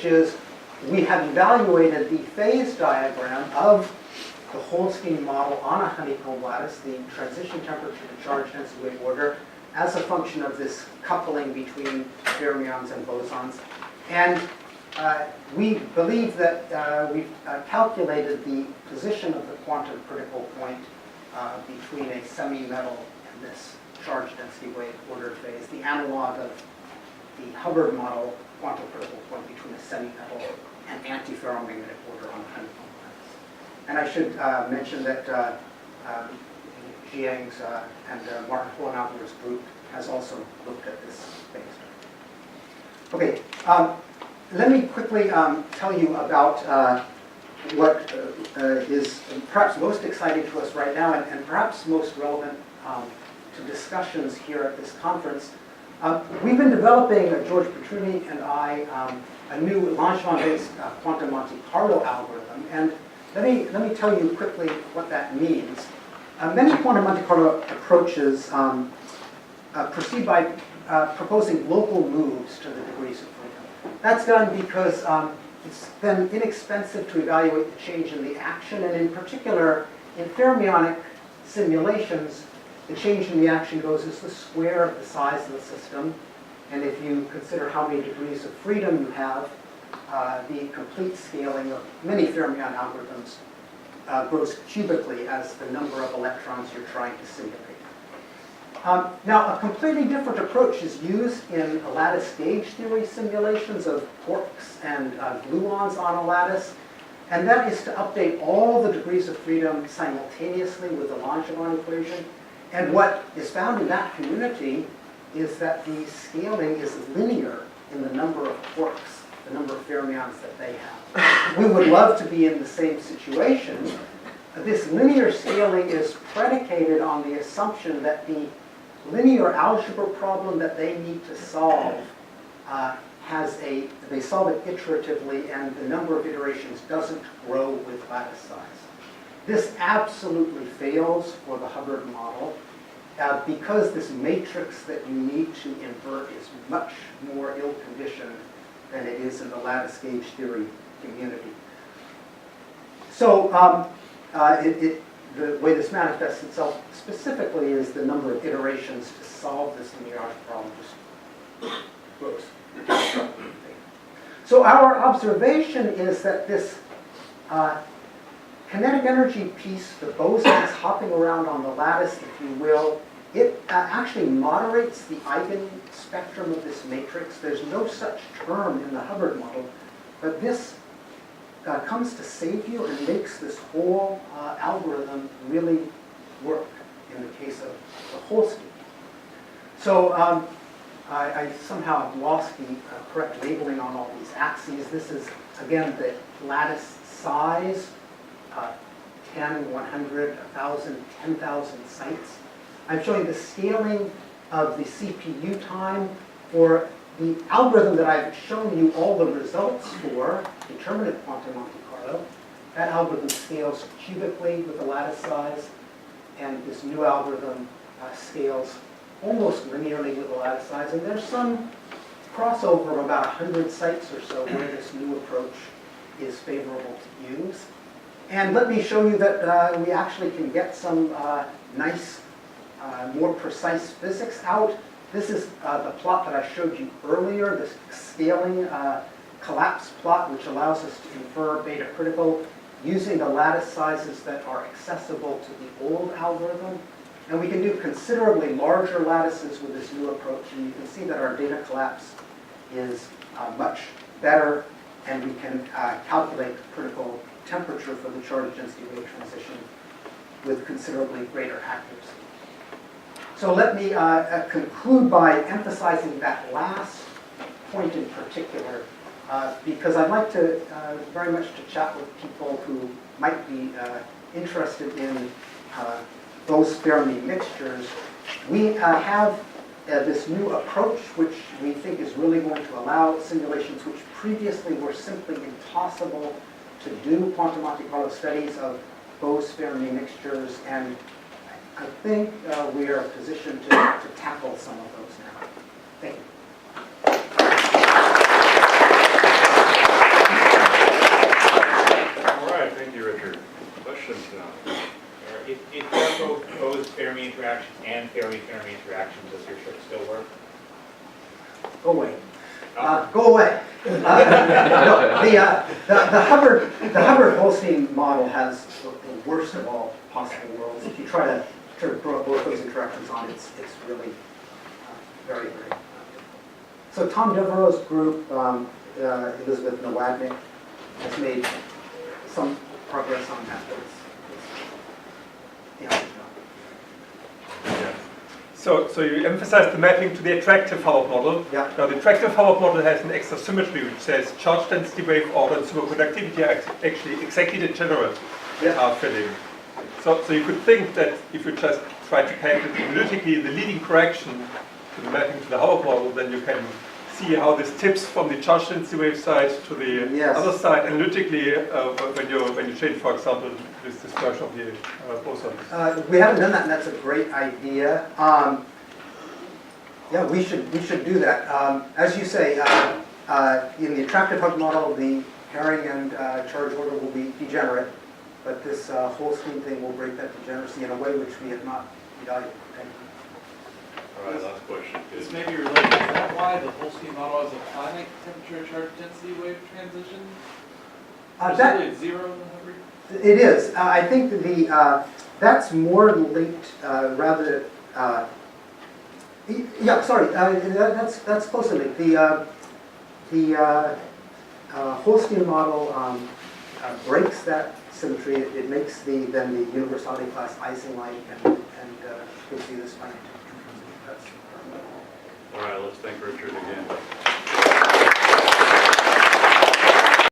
is we have evaluated the phase diagram of the Holstein model on a honeycomb lattice, the transition temperature to charge density wave order, as a function of this coupling between fermions and bosons. And we believe that we've calculated the position of the quantum critical point between a semi-metal and this charge density wave ordered phase, the analog of the Hubbard model quantum critical point between a semi-metal and antiferromagnetic order on a honeycomb lattice. And I should mention that Jiang's and Martin Hohenauer's group has also looked at this phase. Okay, let me quickly tell you about what is perhaps most exciting to us right now and perhaps most relevant to discussions here at this conference. We've been developing, George Petruni and I, a new Langevin-based quantum Monte Carlo algorithm. And let me tell you quickly what that means. Many quantum Monte Carlo approaches proceed by proposing local moves to the degrees of freedom. That's done because it's then inexpensive to evaluate the change in the action, and in particular, in fermionic simulations, the change in the action goes as the square of the size of the system. And if you consider how many degrees of freedom you have, the complete scaling of many fermion algorithms grows cubically as the number of electrons you're trying to simulate. Now, a completely different approach is used in lattice gauge theory simulations of quarks and gluons on a lattice, and that is to update all the degrees of freedom simultaneously with the Langevin equation. And what is found in that community is that the scaling is linear in the number of quarks, the number of fermions that they have. We would love to be in the same situation. This linear scaling is predicated on the assumption that the linear algebra problem that they need to solve they solve it iteratively, and the number of iterations doesn't grow with lattice size. This absolutely fails for the Hubbard model because this matrix that you need to invert is much more ill-conditioned than it is in the lattice gauge theory community. So the way this manifests itself specifically is the number of iterations to solve this linear algebra problem just grows. So our observation is that this kinetic energy piece, the bosons hopping around on the lattice, if you will, it actually moderates the eigenspectrum of this matrix. There's no such term in the Hubbard model, but this comes to save you and makes this whole algorithm really work in the case of the Holstein. So I somehow have lost the correct labeling on all these axes. This is, again, the lattice size, 10, 100, 1,000, 10,000 sites. I'm showing the scaling of the CPU time for the algorithm that I've shown you all the results for, determinate quantum Monte Carlo. That algorithm scales cubically with the lattice size, and this new algorithm scales almost linearly with the lattice size. And there's some crossover of about 100 sites or so where this new approach is favorable to use. And let me show you that we actually can get some nice, more precise physics out. This is the plot that I showed you earlier, this scaling collapse plot, which allows us to infer beta critical using the lattice sizes that are accessible to the old algorithm. And we can do considerably larger lattices with this new approach, and you can see that our data collapse is much better, and we can calculate critical temperature for the charge density wave transition with considerably greater accuracy. So let me conclude by emphasizing that last point in particular, because I'd like to very much to chat with people who might be interested in those Fermi mixtures. We have this new approach, which we think is really going to allow simulations which previously were simply impossible to do quantum Monte Carlo studies of Bose-Fermi mixtures, and I think we are positioned to tackle some of those now. Thank you. Go away. No, the Hubbard-Holstein model has the worst of all possible worlds. If you try to throw both those interactions on, it's really very, very difficult. So Tom Devereaux's group, Elizabeth Nowotny, has made some progress on that. But it's So you emphasize the mapping to the attractive Hubbard model. Yeah. Now the attractive Hubbard model has an extra symmetry which says charge density, wave order, and superconductivity are actually exactly degenerate at half filling. So you could think that if you just try to calculate analytically the leading correction to the mapping to the Hubbard model, then you can see how this tips from the charge density wave side to the other side analytically when you change, for example, this dispersion of the bosons. We haven't done that, and that's a great idea. Yeah, we should do that. As you say, in the attractive Hug model, the pairing and charge order will be degenerate, but this Holstein thing will break that degeneracy in a way which we have not evaluated. All right, last question. This may be related. Is that why the Holstein model has a finite temperature charge density wave transition? Presumably it's zero in the Hubbard? It is. I think that that's more linked rather. Yeah, sorry. That's closely linked. The Holstein model breaks that symmetry. It makes then the universality class Ising-like and gives you this finite temperature transition. All right, let's thank Richard again.